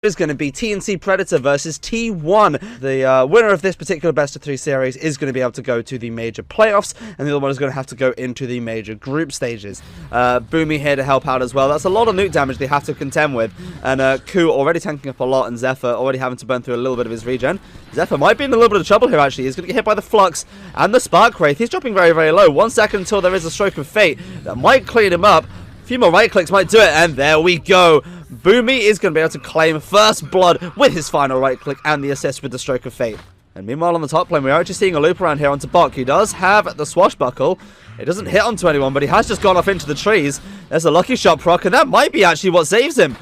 is going to be TNC Predator versus T1. The winner of this particular best of 3 series is going to be able to go to the major playoffs, and the other one is going to have to go into the major group stages. Boomy here to help out as well. That's a lot of nuke damage they have to contend with, and Ku already tanking up a lot, and Zephyr already having to burn through a little bit of his regen. Zephyr might be in a little bit of trouble here, actually. He's going to get hit by the Flux and the Spark Wraith. He's dropping very, very low. 1 second until there is a stroke of fate that might clean him up. A few more right clicks might do it, and there we go. Boomy is going to be able to claim first blood with his final right click and the assist with the stroke of fate. And meanwhile on the top lane, we're actually seeing a loop around here onto Bok. He does have the swashbuckle. It doesn't hit onto anyone, but he has just gone off into the trees. There's a lucky shot proc, and that might be actually what saves him.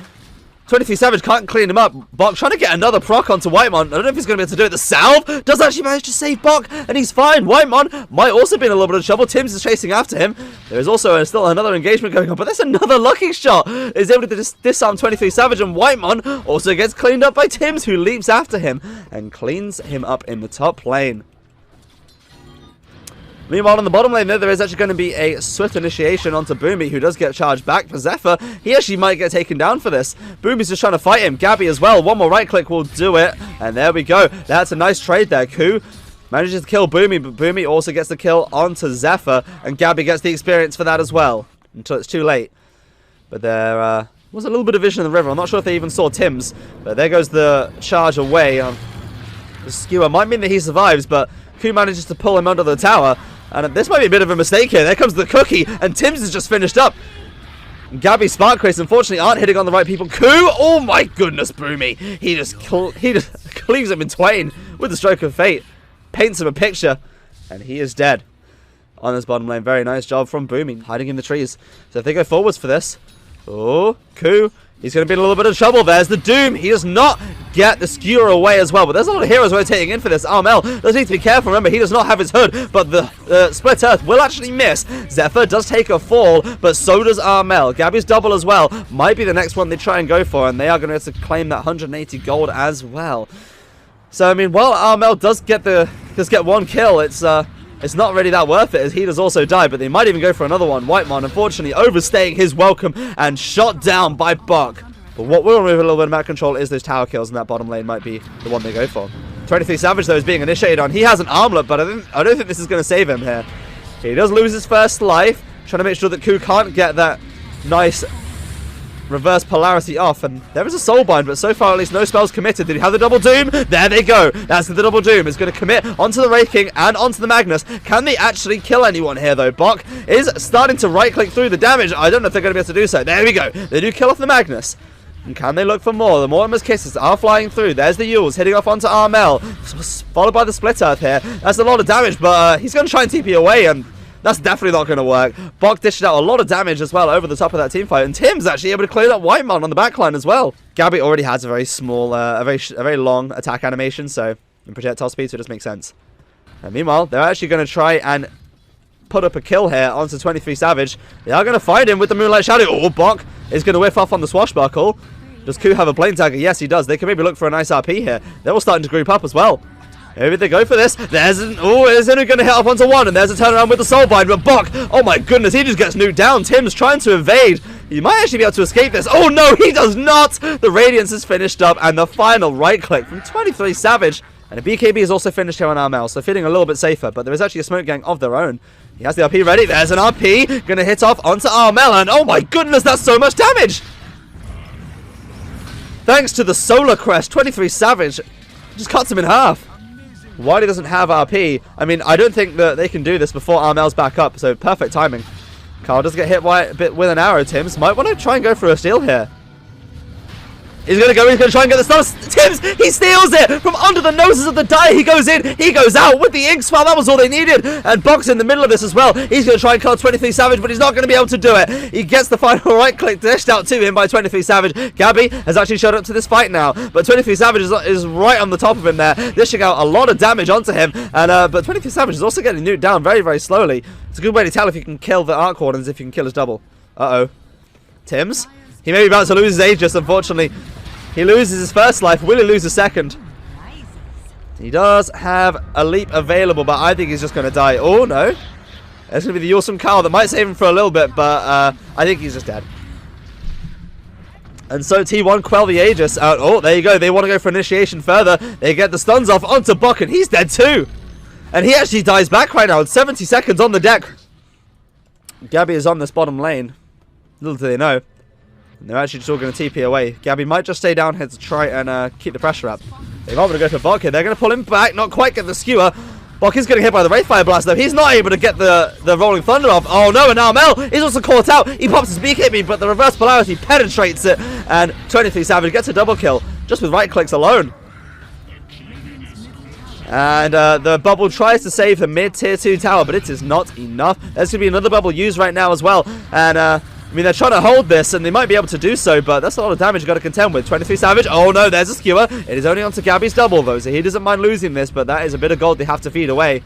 23 Savage can't clean him up. Bok trying to get another proc onto Whitemon. I don't know if he's going to be able to do it. The salve does actually manage to save Bok, and he's fine. Whitemon might also be in a little bit of trouble. Tims is chasing after him. There is also still another engagement going on, but there's another lucky shot. Is able to disarm 23 Savage, and Whitemon also gets cleaned up by Tims, who leaps after him and cleans him up in the top lane. Meanwhile, on the bottom lane there is actually going to be a swift initiation onto Boomy, who does get charged back for Zephyr. He actually might get taken down for this. Boomy's just trying to fight him. Gabby as well. One more right click will do it. And there we go. That's a nice trade there. Ku manages to kill Boomy, but Boomy also gets the kill onto Zephyr. And Gabby gets the experience for that as well, until it's too late. But there was a little bit of vision in the river. I'm not sure if they even saw Tims. But there goes the charge away. The skewer might mean that he survives, but Ku manages to pull him under the tower. And this might be a bit of a mistake here. There comes the cookie, and Tims is just finished up. Gabby's Spark Wraiths unfortunately aren't hitting on the right people. Ku, oh my goodness, Boomy. He just cleaves him in twain with the stroke of fate. Paints him a picture, and he is dead. On his bottom lane, very nice job from Boomy, hiding in the trees. So if they go forwards for this, oh, Ku, he's going to be in a little bit of trouble. There's the Doom. He does not get the skewer away as well. But there's a lot of heroes rotating in for this. Armel does need to be careful. Remember, he does not have his hood. But the Split Earth will actually miss. Zephyr does take a fall. But so does Armel. Gabby's double as well. Might be the next one they try and go for. And they are going to have to claim that 180 gold as well. So, I mean, while Armel does get one kill, it's not really that worth it, as he does also die, but they might even go for another one. Whitemon, unfortunately, overstaying his welcome and shot down by Bok. But what will remove a little bit of map control is those tower kills, and that bottom lane might be the one they go for. 23 Savage, though, is being initiated on. He has an armlet, but I don't think this is going to save him here. He does lose his first life, trying to make sure that Ku can't get that nice reverse polarity off, and there is a soulbind, but so far at least no spells committed. Did he have the double doom? There they go. That's the double doom. It's going to commit onto the Wraith King and onto the Magnus. Can they actually kill anyone here though? Bok is starting to right click through the damage. I don't know if they're going to be able to do so. There we go. They do kill off the Magnus. And can they look for more? The Mortimer's Kisses are flying through. There's the Yules hitting off onto Armel, followed by the Split Earth here. That's a lot of damage, but he's going to try and TP away, and that's definitely not going to work. Bok dished out a lot of damage as well over the top of that team fight, and Tim's actually able to clear that Whitemon on the backline as well. Gabby already has a very small, a very long attack animation, so in projectile speed, so it just makes sense. And meanwhile, they're actually going to try and put up a kill here onto 23 Savage. They are going to find him with the Moonlight Shadow. Oh, Bok is going to whiff off on the swashbuckle. Does Ku have a Blade Dagger? Yes, he does. They can maybe look for a nice RP here. They're all starting to group up as well. Maybe they go for this. There's only going to hit up onto one, and there's a turnaround with the Soulbind. But Bok, oh my goodness, he just gets nuked down. Tim's trying to evade. He might actually be able to escape this. Oh no, he does not. The Radiance is finished up, and the final right click from 23 Savage. And a BKB is also finished here on Armel, so feeling a little bit safer. But there is actually a smoke gang of their own. He has the RP ready. There's an RP. Going to hit off onto Armel, and oh my goodness, that's so much damage. Thanks to the Solar Crest, 23 Savage just cuts him in half. Wiley doesn't have RP. I mean, I don't think that they can do this before Armel's back up, so perfect timing. Carl does get hit by a bit with an arrow. Tims might want to try and go for a steal here. He's going to try and get the stun. Tims, he steals it from under the noses of the Dire. He goes in, he goes out with the Ink Swell. That was all they needed. And Bok's in the middle of this as well. He's going to try and kill 23 Savage, but he's not going to be able to do it. He gets the final right click dished out to him by 23 Savage. Gabby has actually showed up to this fight now, but 23 Savage is right on the top of him there, dishing out a lot of damage onto him. And but 23 Savage is also getting nuked down very, very slowly. It's a good way to tell if you can kill the Arc Wardens, if you can kill his double. Uh-oh. Tims? He may be about to lose his Aegis, unfortunately. He loses his first life. Will he lose his second? He does have a leap available, but I think he's just going to die. Oh, no. There's going to be the awesome Carl that might save him for a little bit, but I think he's just dead. And so T1 quell the Aegis out. Oh, there you go. They want to go for initiation further. They get the stuns off onto Buck, and he's dead too. And he actually dies back right now. It's 70 seconds on the deck. Gabby is on this bottom lane. Little do they know. And they're actually just all going to TP away. Gabby might just stay down here to try and keep the pressure up. They might want to go for Buck here. They're going to pull him back. Not quite get the skewer. Buck is getting hit by the Wraithfire Blast though. He's not able to get the Rolling Thunder off. Oh no, and now Mel is also caught out. He pops his BKB, but the reverse polarity penetrates it. And 23 Savage gets a double kill just with right clicks alone. And the bubble tries to save the mid tier 2 tower, but it is not enough. There's going to be another bubble used right now as well. And I mean, they're trying to hold this, and they might be able to do so, but that's a lot of damage you've got to contend with. 23 Savage. Oh no, there's a skewer. It is only onto Gabby's double though, so he doesn't mind losing this, but that is a bit of gold they have to feed away.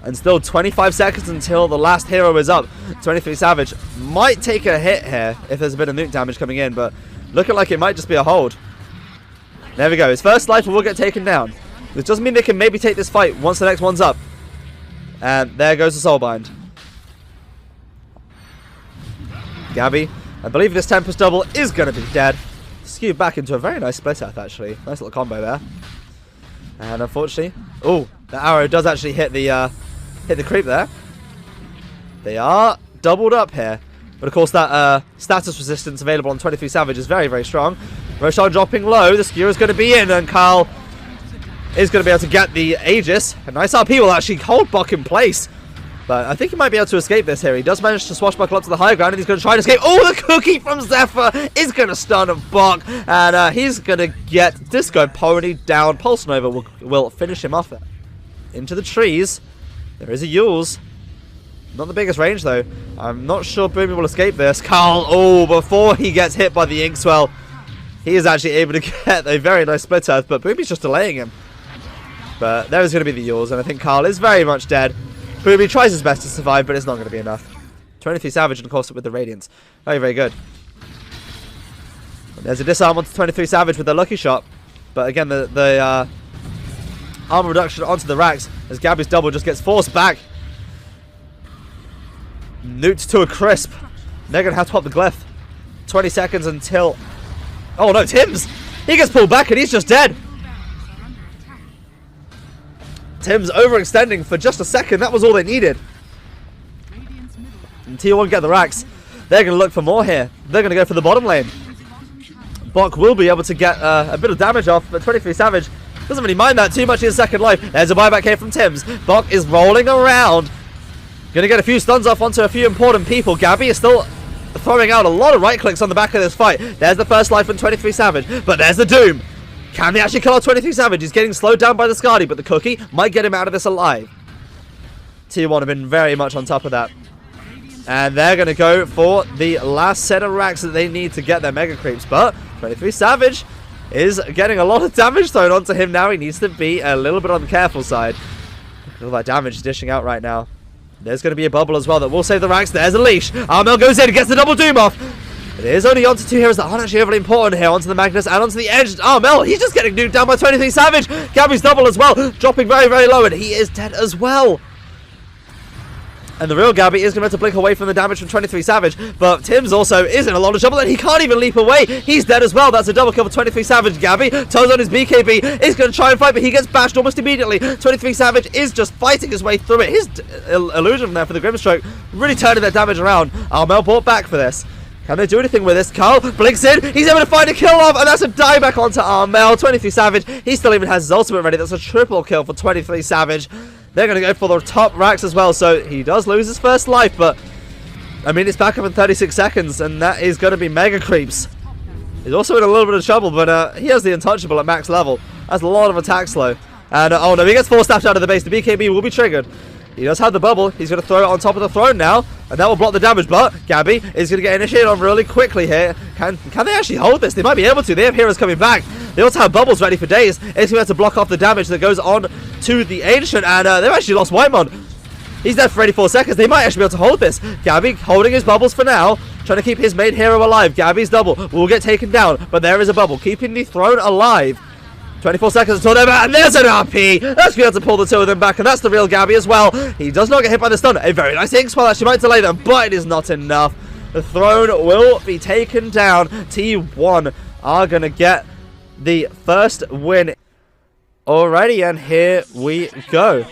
And still 25 seconds until the last hero is up. 23 Savage might take a hit here if there's a bit of nuke damage coming in, but looking like it might just be a hold. There we go. His first life will get taken down. This doesn't mean they can maybe take this fight once the next one's up. And there goes the Soulbind. Gabby, I believe this Tempest double is going to be dead. Skewed back into a very nice split earth, actually. Nice little combo there. And unfortunately, oh, the arrow does actually hit the creep there. They are doubled up here. But of course that status resistance available on 23 Savage is very, very strong. Roshan dropping low. The skewer is going to be in, and Carl is going to be able to get the Aegis. A nice RP will actually hold Buck in place. But I think he might be able to escape this here. He does manage to swashbuckle up to the high ground, and he's going to try and escape. Oh, the cookie from Zephyr is going to stun Buck. And he's going to get Disco Pony down. Pulse Nova will finish him off into the trees. There is a Yules. Not the biggest range, though. I'm not sure Boomy will escape this. Carl, oh, before he gets hit by the Inkswell, he is actually able to get a very nice split earth, but Boomy's just delaying him. But there is going to be the Yules, and I think Carl is very much dead. Boomy tries his best to survive, but it's not going to be enough. 23 Savage, and of course with the Radiance. Very, very good. There's a disarm onto 23 Savage with the lucky shot. But again, the armor reduction onto the racks as Gabby's double just gets forced back. Nuked to a crisp. They're going to have to pop the glyph. 20 seconds until... Oh no, Tim's! He gets pulled back and he's just dead. Tim's overextending for just a second. That was all they needed. And T1 get the racks. They're going to look for more here. They're going to go for the bottom lane. Buck will be able to get a bit of damage off, but 23 Savage doesn't really mind that too much in his second life. There's a buyback here from Tim's. Buck is rolling around. Going to get a few stuns off onto a few important people. Gabby is still throwing out a lot of right clicks on the back of this fight. There's the first life from 23 Savage, but there's the Doom. Can they actually kill out 23 Savage? He's getting slowed down by the Skadi, but the cookie might get him out of this alive. T1 have been very much on top of that. And they're going to go for the last set of racks that they need to get their Mega Creeps. But 23 Savage is getting a lot of damage thrown onto him now. He needs to be a little bit on the careful side. All that damage is dishing out right now. There's going to be a bubble as well that will save the racks. There's a leash. Armel goes in and gets the double Doom off. It is only onto two heroes that aren't actually overly important here. Onto the Magnus and onto the Edge. Armel, he's just getting nuked down by 23 Savage. Gabby's double as well. Dropping very, very low, and he is dead as well. And the real Gabby is going to have to blink away from the damage from 23 Savage. But Tim's also is in a lot of trouble, and he can't even leap away. He's dead as well. That's a double kill for 23 Savage. Gabby turns on his BKB. Is going to try and fight, but he gets bashed almost immediately. 23 Savage is just fighting his way through it. His illusion there for the Grimstroke really turning that damage around. Armel brought back for this. Can they do anything with this? Carl blinks in. He's able to find a kill off, and that's a dieback onto Armel. 23 Savage. He still even has his ultimate ready. That's a triple kill for 23 Savage. They're going to go for the top racks as well, so he does lose his first life, but I mean, it's back up in 36 seconds, and that is going to be Mega Creeps. He's also in a little bit of trouble, but he has the Untouchable at max level. That's a lot of attack slow. And oh no, he gets 4 staffed out of the base. The BKB will be triggered. He does have the bubble. He's going to throw it on top of the throne now, and that will block the damage, but Gabby is going to get initiated on really quickly here. Can they actually hold this? They might be able to. They have heroes coming back. They also have bubbles ready for days. It's going to have to block off the damage that goes on to the Ancient, and they've actually lost Whitemon. He's dead for 84 seconds. They might actually be able to hold this. Gabby holding his bubbles for now, trying to keep his main hero alive. Gabby's double will get taken down, but there is a bubble, keeping the throne alive. 24 seconds until they're back, and there's an RP. That's going to pull the two of them back, and that's the real Gabby as well. He does not get hit by the stun. A very nice Inkswell actually might delay them, but it is not enough. The throne will be taken down. T1 are going to get the first win. Alrighty, and here we go.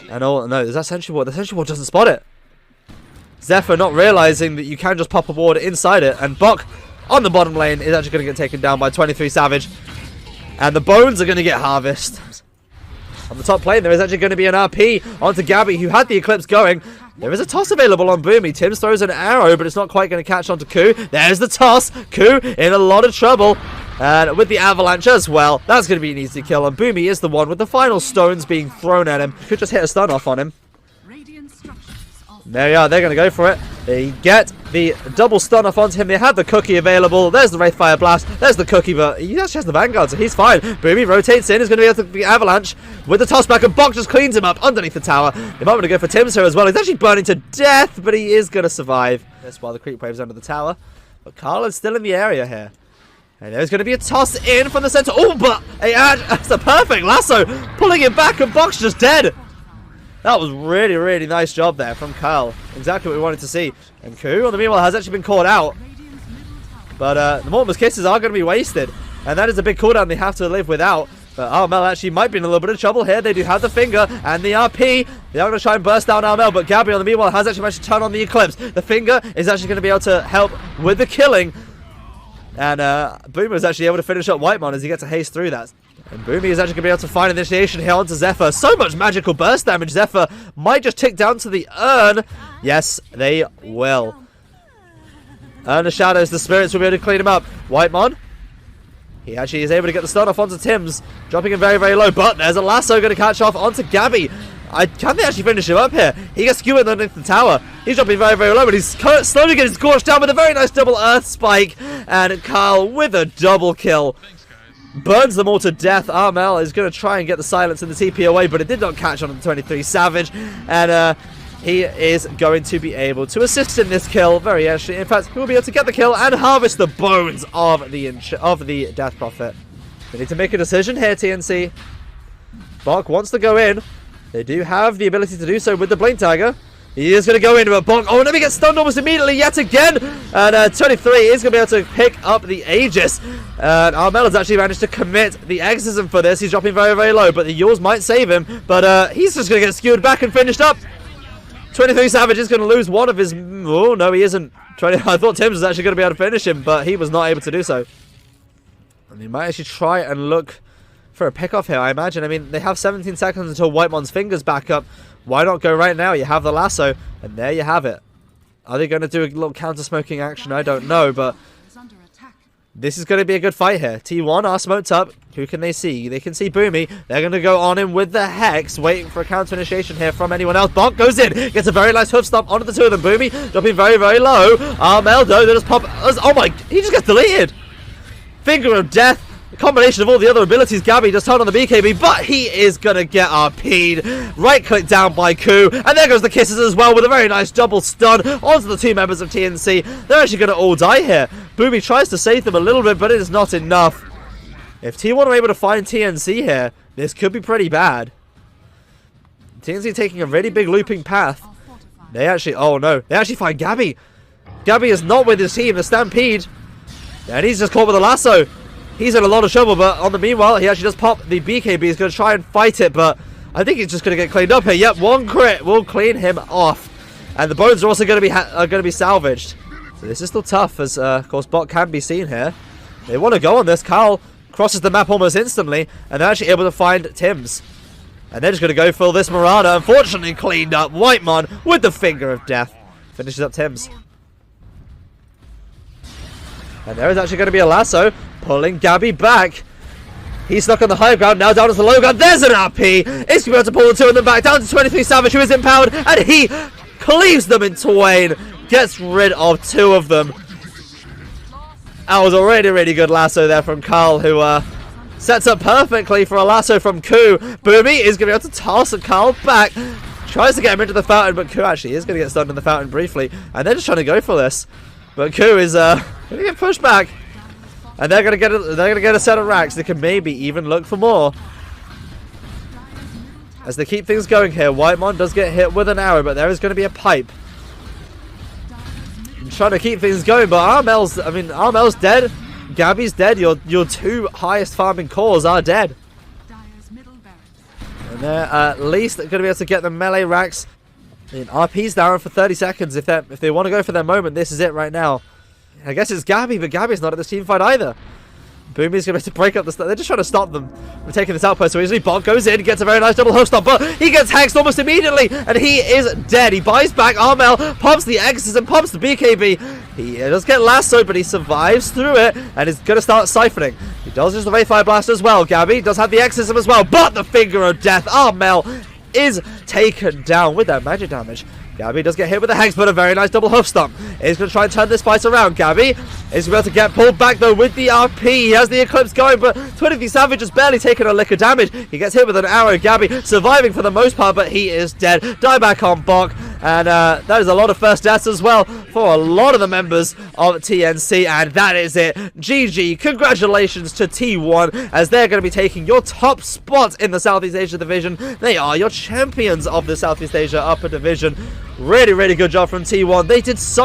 And oh no, is that Sentry Ward? The Sentry Ward doesn't spot it. Zephyr not realizing that you can just pop a ward inside it. And Bok on the bottom lane is actually going to get taken down by 23 Savage. And the bones are going to get harvested. On the top lane, there is actually going to be an RP onto Gabby, who had the Eclipse going. There is a toss available on Boomy. Tims throws an arrow, but it's not quite going to catch onto Ku. There's the toss. Ku in a lot of trouble. And with the avalanche as well, that's going to be an easy kill. And Boomy is the one with the final stones being thrown at him. Could just hit a stun off on him. There you are, they're going to go for it. They get the double stun off onto him. They have the cookie available. There's the Wraithfire Blast. There's the cookie, but he actually has the Vanguard, so he's fine. Boomy rotates in. He's going to be able to the avalanche with the toss back, and Bok just cleans him up underneath the tower. They might want to go for Tims here as well. He's actually burning to death, but he is going to survive. That's while the creep wave's under the tower. But Carl is still in the area here. And there's going to be a toss in from the center. Oh, but that's a perfect lasso. Pulling it back, and Bok's just dead. That was really, really nice job there from Kyle. Exactly what we wanted to see. And Ku, on the meanwhile, has actually been caught out. But the Mortimer's Kisses are going to be wasted. And that is a big cooldown they have to live without. But Armel actually might be in a little bit of trouble here. They do have the finger and the RP. They are going to try and burst down Armel. But Gabby, on the meanwhile, has actually managed to turn on the Eclipse. The finger is actually going to be able to help with the killing. And Boomer is actually able to finish up Whitemon as he gets a haste through that. And Boomy is actually going to be able to find initiation here onto Zephyr. So much magical burst damage. Zephyr might just tick down to the urn. Yes, they will. Urn of Shadows, the spirits will be able to clean him up. Whitemon, he actually is able to get the stun off onto Tims, dropping him very, very low. But there's a lasso going to catch off onto Gabby. Can they actually finish him up here? He gets skewered underneath the tower. He's dropping very, very low, but he's slowly getting scorched down with a very nice double earth spike. And Carl with a double kill. Burns them all to death. Armel is going to try and get the silence in the TP away, but it did not catch on the 23 Savage. And he is going to be able to assist in this kill very actually. In fact, he will be able to get the kill and harvest the bones of the Death Prophet. They need to make a decision here, TNC. Bok wants to go in. They do have the ability to do so with the Blink Dagger. He is going to go into a Bok. Oh, let me get stunned almost immediately yet again. And 23 is going to be able to pick up the Aegis. And Armel has actually managed to commit the Exorcism for this. He's dropping very, very low, but the Yules might save him. But he's just going to get skewered back and finished up. 23 Savage is going to lose one of his... Oh, no, he isn't. I thought Tims was actually going to be able to finish him, but he was not able to do so. And he might actually try and look for a pick-off here, I imagine. I mean, they have 17 seconds until Whitemon's finger's back up. Why not go right now? You have the lasso, and there you have it. Are they going to do a little counter-smoking action? I don't know, but this is going to be a good fight here. T1 are smoked up. Who can they see? They can see Boomy. They're going to go on him with the Hex, waiting for a counter-initiation here from anyone else. Bok goes in, gets a very nice hoof stomp onto the two of them. Boomy dropping very, very low. Armel, though, they just pop... Oh my... He just gets deleted. Finger of Death. The combination of all the other abilities, Gabby just turned on the BKB, but he is going to get RP'd. Right click down by Ku, and there goes the Kisses as well with a very nice double stun onto the two members of TNC. They're actually going to all die here. Boomy tries to save them a little bit, but it is not enough. If T1 are able to find TNC here, this could be pretty bad. TNC taking a really big looping path. They actually, oh no, they actually find Gabby. Gabby is not with his team, the Stampede. And he's just caught with a lasso. He's in a lot of trouble, but on the meanwhile, he actually does pop the BKB. He's going to try and fight it, but I think he's just going to get cleaned up here. Yep, one crit will clean him off. And the bones are also going to be salvaged. So this is still tough, as of course Bok can be seen here. They want to go on this. Carl crosses the map almost instantly, and they're actually able to find Tims. And they're just going to go for this Marauder. Unfortunately cleaned up. Whitemon with the Finger of Death finishes up Tims. And there is actually going to be a lasso pulling Gabby back. He's stuck on the high ground, now down to the low ground. There's an RP. It's going to be able to pull the two of them back. Down to 23 Savage, who is empowered. And he cleaves them in twain. Gets rid of two of them. That was a really, really good lasso there from Carl, who sets up perfectly for a lasso from Ku. Boomy is going to be able to toss Carl back. Tries to get him into the fountain, but Ku actually is going to get stunned in the fountain briefly. And they're just trying to go for this. But Ku is going to get pushed back. And they're going to get a set of racks. They can maybe even look for more. As they keep things going here, Whitemon does get hit with an arrow, but there is going to be a pipe. trying to keep things going, but Armel's dead. Gabby's dead. Your two highest farming cores are dead. And they're at least going to be able to get the melee racks. RP's down for 30 seconds. If they want to go for their moment, this is it right now. I guess it's Gabby, but Gabby's not at this team fight either. Boomy's going to have to break up the... They're just trying to stop them from taking this outpost so easily. Bot goes in, gets a very nice double hook stop, but he gets hexed almost immediately, and he is dead. He buys back. Armel pops the Exorcism, pops the BKB. He does get lassoed, but he survives through it, and is going to start siphoning. He does use the Wraith Fire Blast as well. Gabby does have the Exorcism as well, but the Finger of Death. Armel is taken down with that magic damage. Gabby does get hit with a Hex, but a very nice double hoof stomp. He's going to try and turn this fight around. Gabby is able to get pulled back, though, with the RP. He has the Eclipse going, but 23 Savage has barely taken a lick of damage. He gets hit with an arrow. Gabby surviving for the most part, but he is dead. Die back on Bok. And that is a lot of first deaths as well for a lot of the members of TNC. And that is it. GG. Congratulations to T1 as they're going to be taking your top spot in the Southeast Asia Division. They are your champions of the Southeast Asia Upper Division. Really, really good job from T1. They did so